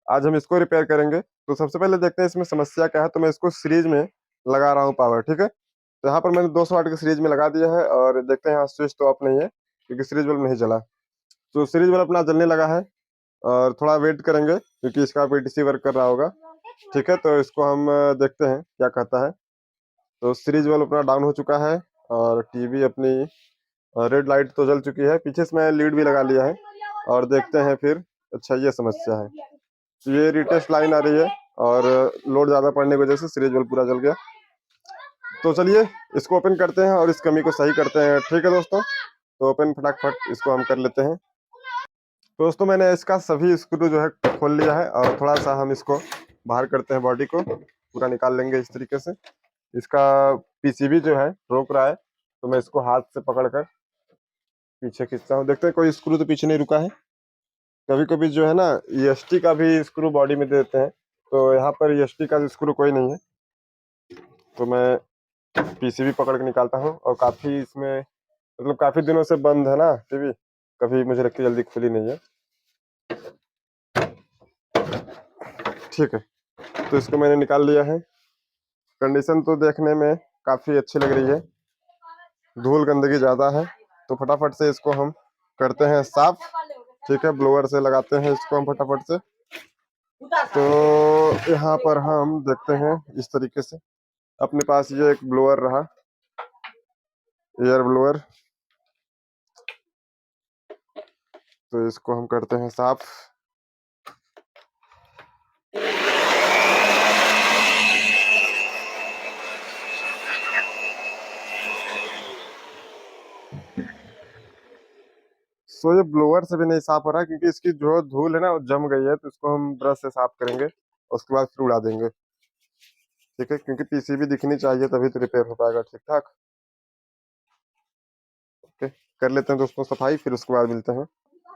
आज हम इसको रिपेयर करेंगे। तो सबसे पहले देखते हैं इसमें समस्या क्या है। तो मैं इसको सीरीज में लगा रहा हूँ पावर, ठीक है। तो यहाँ पर मैंने 200 वाट के सीरीज में लगा दिया है और देखते हैं यहाँ स्विच तो ऑफ नहीं है क्योंकि सीरीज बल्ब नहीं जला। तो सीरीज बल्ब अपना जलने लगा है और थोड़ा वेट करेंगे क्योंकि इसका पीटीसी वर्क कर रहा होगा, ठीक है। तो इसको हम देखते हैं क्या कहता है। तो सीरीज बल्ब अपना डाउन हो चुका है और टीवी अपनी रेड लाइट तो जल चुकी है। पीछे से मैं लीड भी लगा लिया है और देखते हैं फिर। अच्छा, ये समस्या है। तो ये रिटेस्ट लाइन आ रही है और लोड ज़्यादा पड़ने की वजह से सीरीज बल्ब पूरा जल गया। तो चलिए इसको ओपन करते हैं और इस कमी को सही करते हैं, ठीक है दोस्तों। तो ओपन फटाफट इसको हम कर लेते हैं। तो दोस्तों मैंने इसका सभी स्क्रू जो है खोल लिया है और थोड़ा सा हम इसको बाहर करते हैं, बॉडी को पूरा निकाल लेंगे इस तरीके से। इसका पीसीबी जो है रोक रहा है, तो मैं इसको हाथ से पकड़कर पीछे खींचता हूँ। देखते हैं कोई स्क्रू तो पीछे नहीं रुका है। कभी कभी जो है ना ईएसटी का भी स्क्रू बॉडी में दे देते हैं, तो यहाँ पर ईएसटी का स्क्रू कोई नहीं है। तो मैं पीसीबी पकड़ के निकालता हूँ और काफी इसमें मतलब काफी दिनों से बंद है ना टीवी, कभी मुझे लगती जल्दी खुली नहीं है, ठीक है। तो इसको मैंने निकाल लिया है। कंडीशन तो देखने में काफी अच्छी लग रही है, धूल गंदगी ज्यादा है। तो फटाफट से इसको हम करते हैं साफ, ठीक है। ब्लोअर से लगाते हैं इसको हम फटाफट से। तो यहाँ पर हम देखते हैं इस तरीके से अपने पास ये एक ब्लोअर रहा, एयर ब्लोअर। तो इसको हम करते हैं साफ। सो ये ब्लोअर से भी नहीं साफ हो रहा है क्योंकि इसकी जो धूल है ना वो जम गई है। तो इसको हम ब्रश से साफ करेंगे, उसके बाद फिर उड़ा देंगे, ठीक है। क्योंकि पीसीबी दिखनी चाहिए तभी तो रिपेयर हो पाएगा ठीक ठाक। ओके, कर लेते हैं दोस्तों सफाई, फिर उसके बाद मिलते हैं।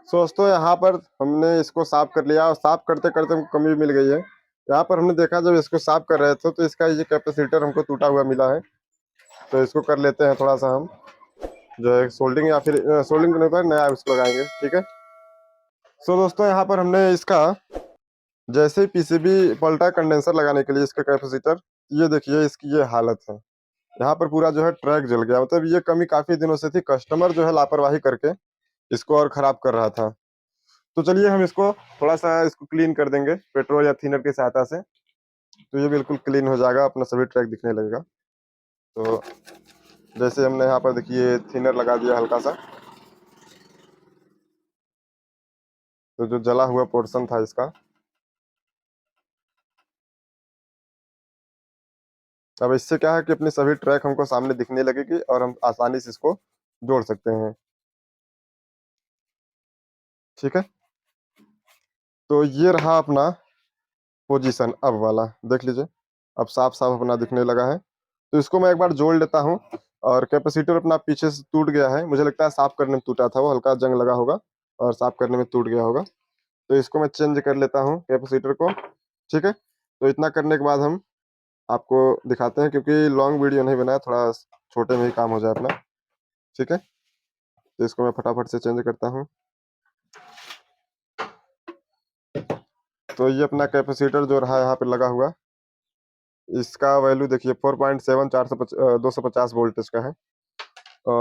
सो दोस्तों यहाँ पर हमने इसको साफ कर लिया और साफ करते करते हमको कमी मिल गई है। यहाँ पर हमने देखा जब इसको साफ कर रहे थे तो इसका ये कैपेसिटर हमको टूटा हुआ मिला है। तो इसको कर लेते हैं थोड़ा सा हम जो है सोल्डिंग, या फिर सोल्डिंग करने पर नया उसको लगाएंगे, ठीक है। सो दोस्तों यहाँ पर हमने इसका जैसे ही पीसीबी पलटा कंडेंसर लगाने के लिए इसका कैपेसिटर, ये देखिए इसकी ये हालत है। यहाँ पर पूरा जो है ट्रैक जल गया। मतलब ये कमी काफी दिनों से थी, कस्टमर जो है लापरवाही करके इसको और खराब कर रहा था। तो चलिए हम इसको थोड़ा सा इसको क्लीन कर देंगे पेट्रोल या थिनर की सहायता से। तो ये बिल्कुल क्लीन हो जाएगा, अपना सभी ट्रैक दिखने लगेगा। तो जैसे हमने यहाँ पर देखिए थिनर लगा दिया हल्का सा, तो जो जला हुआ पोर्शन था इसका, अब इससे क्या है कि अपनी सभी ट्रैक हमको सामने दिखने लगेगी और हम आसानी से इसको जोड़ सकते हैं, ठीक है। तो ये रहा अपना पोजीशन अब वाला, देख लीजिए अब साफ साफ अपना दिखने लगा है। तो इसको मैं एक बार जोड़ लेता हूँ। और कैपेसिटर अपना पीछे से टूट गया है, मुझे लगता है साफ करने में टूटा था, वो हल्का जंग लगा होगा और साफ करने में टूट गया होगा। तो इसको मैं चेंज कर लेता हूँ कैपेसिटर को, ठीक है। तो इतना करने के बाद हम आपको दिखाते हैं, क्योंकि लॉन्ग वीडियो नहीं बनाया, थोड़ा छोटे में ही काम हो जाए अपना, ठीक है। तो इसको मैं फटाफट से चेंज करता हूँ। तो ये अपना कैपेसिटर जो रहा यहाँ पे लगा हुआ, इसका वैल्यू देखिए 4.7 250 वोल्टेज का है।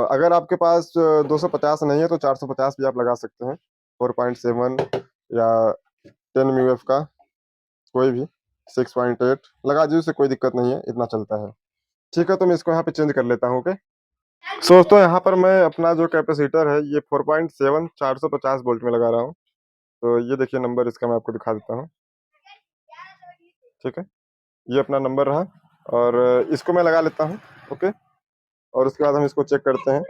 अगर आपके पास 250 नहीं है तो 450 भी आप लगा सकते हैं। 4.7 या 10 म्यू का कोई भी 6.8 लगा दीजिए, उससे कोई दिक्कत नहीं है, इतना चलता है, ठीक है। तो मैं इसको यहाँ पे चेंज कर लेता हूँ, ओके। सो दोस्तों यहाँ पर मैं अपना जो कैपेसिटर है ये 4.7 450 वोल्ट में लगा रहा हूँ। तो ये देखिए नंबर इसका मैं आपको दिखा देता हूँ, ठीक है। ये अपना नंबर रहा और इसको मैं लगा लेता हूँ, ओके। और उसके बाद हम इसको चेक करते हैं।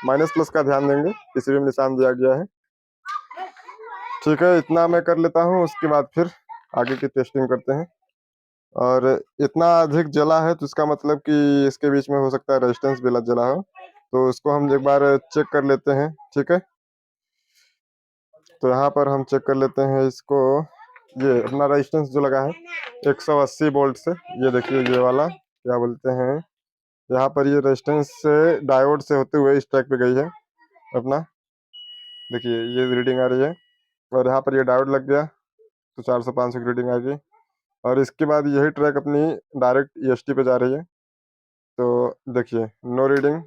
माइनस प्लस का ध्यान देंगे, किसी भी निशान दिया गया है, ठीक है। इतना मैं कर लेता हूँ, उसके बाद फिर आगे की टेस्टिंग करते हैं। और इतना अधिक जला है तो इसका मतलब कि इसके बीच में हो सकता है रेजिस्टेंस भी लग जला हो। तो उसको हम एक बार चेक कर लेते हैं, ठीक है। तो यहाँ पर हम चेक कर लेते हैं इसको। ये अपना रेजिस्टेंस जो लगा है 180 वोल्ट से, ये देखिए ये वाला क्या बोलते हैं, यहाँ पर ये रेजिस्टेंस से डायोड से होते हुए इस ट्रैक पे गई है अपना, देखिए ये रीडिंग आ रही है। और यहाँ पर ये डायोड लग गया, तो 400-500 की रीडिंग आएगी। और इसके बाद यही ट्रैक अपनी डायरेक्ट ईएसटी पे जा रही है। तो देखिए नो रीडिंग,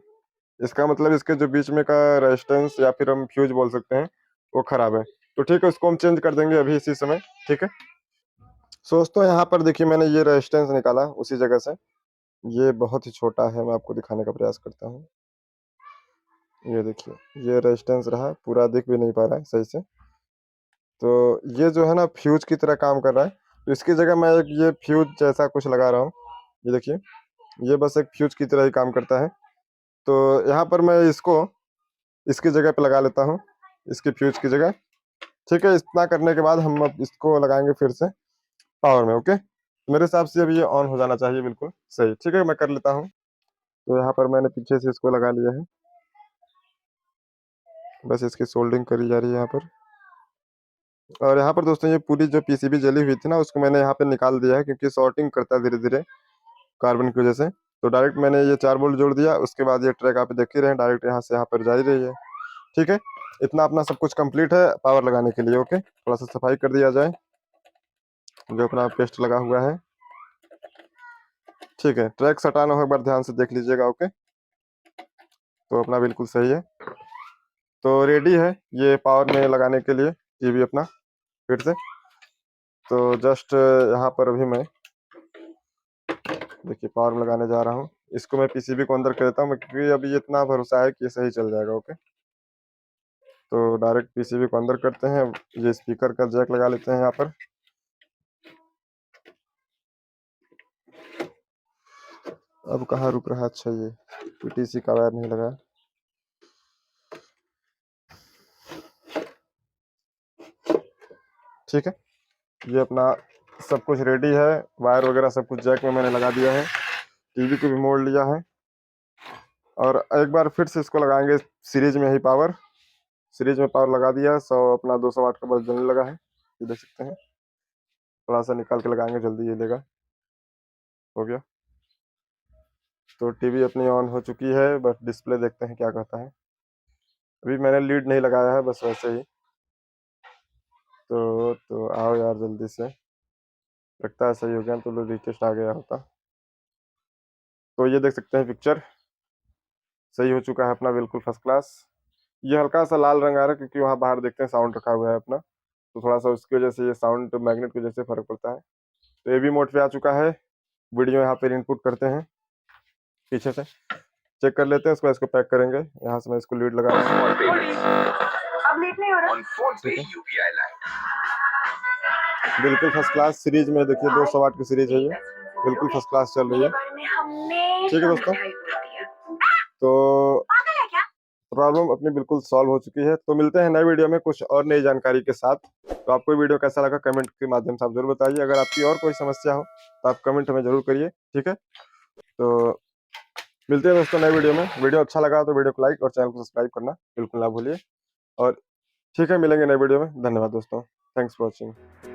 इसका मतलब इसके जो बीच में का रेजिस्टेंस या फिर हम फ्यूज बोल सकते हैं वो खराब है। तो ठीक है, उसको हम चेंज कर देंगे अभी इसी समय। ठीक है, सो दोस्तों यहाँ पर देखिए मैंने ये रेजिस्टेंस निकाला उसी जगह से। ये बहुत ही छोटा है, मैं आपको दिखाने का प्रयास करता हूँ। ये देखिए ये रेजिस्टेंस रहा, पूरा दिख भी नहीं पा रहा है सही से। तो ये जो है ना फ्यूज की तरह काम कर रहा है। तो इसकी जगह मैं एक ये फ्यूज जैसा कुछ लगा रहा हूँ। ये देखिए ये बस एक फ्यूज की तरह ही काम करता है। तो यहाँ पर मैं इसको इसकी जगह पे लगा लेता हूँ, इसकी फ्यूज की जगह। ठीक है, इतना करने के बाद हम अब इसको लगाएंगे फिर से पावर में। ओके, मेरे हिसाब से अभी ये ऑन हो जाना चाहिए बिल्कुल सही। ठीक है, मैं कर लेता हूँ। तो यहाँ पर मैंने पीछे से इसको लगा लिया है, बस इसकी सोल्डिंग करी जा रही है यहाँ पर। और यहाँ पर दोस्तों ये पूरी जो पीसीबी जली हुई थी ना उसको मैंने यहाँ पे निकाल दिया है, क्योंकि शॉर्टिंग करता है धीरे धीरे कार्बन की वजह से। तो डायरेक्ट मैंने ये 4 बोल्ट जोड़ दिया, उसके बाद ये ट्रैक आप देख ही रहे हैं डायरेक्ट यहाँ से यहाँ पर जा ही रही है। ठीक है, इतना अपना सब कुछ कंप्लीट है पावर लगाने के लिए। ओके, थोड़ा सा सफाई कर दिया जाए जो अपना पेस्ट लगा हुआ है। ठीक है, ट्रैक हटाना हो एक बार ध्यान से देख लीजिएगा। ओके, तो अपना बिल्कुल सही है। तो रेडी है ये पावर में लगाने के लिए टीवी अपना फिर से। तो जस्ट यहाँ पर अभी मैं देखिए पावर में लगाने जा रहा हूँ। इसको मैं पीसीबी को अंदर कर देता हूँ क्योंकि अभी इतना भरोसा है कि ये सही चल जाएगा। ओके, तो डायरेक्ट पीसीबी को अंदर करते हैं। ये स्पीकर का जैक लगा लेते हैं यहाँ पर। अब कहाँ रुक रहा है, अच्छा ये पीटीसी का वायर नहीं लगा। ठीक है, ये अपना सब कुछ रेडी है, वायर वगैरह सब कुछ जैक में मैंने लगा दिया है, टीवी को भी मोड़ लिया है। और एक बार फिर से इसको लगाएंगे सीरीज में ही पावर। सीरीज में पावर लगा दिया, 100 अपना 200 वाट का बल्ब जलने लगा है, ये देख सकते हैं। थोड़ा सा निकाल के लगाएंगे, जल्दी ये लेगा। हो गया, तो टीवी अपनी ऑन हो चुकी है, बस डिस्प्ले देखते हैं क्या कहता है। अभी मैंने लीड नहीं लगाया है, बस वैसे ही। तो आओ यार जल्दी से, लगता है सही हो गया, तो लो रिक्वेस्ट आ गया होता। तो ये देख सकते हैं पिक्चर सही हो चुका है अपना, बिल्कुल फर्स्ट क्लास। ये हल्का सा लाल रंग आ रहा है क्योंकि वहाँ बाहर देखते हैं साउंड रखा हुआ है अपना, तो थोड़ा सा उसकी वजह से ये साउंड मैग्नेट की वजह से फर्क पड़ता है। तो ये भी मोड पे आ चुका है। वीडियो यहाँ पर इनपुट करते हैं, पीछे से चेक कर लेते हैं, उसके बाद इसको पैक करेंगे। यहाँ से मैं इसको लीड लगा रहा हूँ। अब लीड नहीं हो रहा, बिल्कुल फर्स्ट क्लास सीरीज में। देखिए 200 वाट की सीरीज है ये, बिल्कुल फर्स्ट क्लास चल रही है। ठीक है दोस्तों, तो प्रॉब्लम अपनी बिल्कुल सॉल्व हो चुकी है। तो मिलते हैं नए वीडियो में कुछ और नई जानकारी के साथ। तो आपको वीडियो कैसा लगा कमेंट के माध्यम से आप जरूर बताइए। अगर आपकी और कोई समस्या हो तो आप कमेंट हमें जरूर करिए। ठीक है, तो मिलते हैं दोस्तों नए वीडियो में। वीडियो अच्छा लगा तो वीडियो को लाइक और चैनल को सब्सक्राइब करना बिल्कुल ना भूलिए। और ठीक है, मिलेंगे नए वीडियो में। धन्यवाद दोस्तों, थैंक्स फॉर वॉचिंग।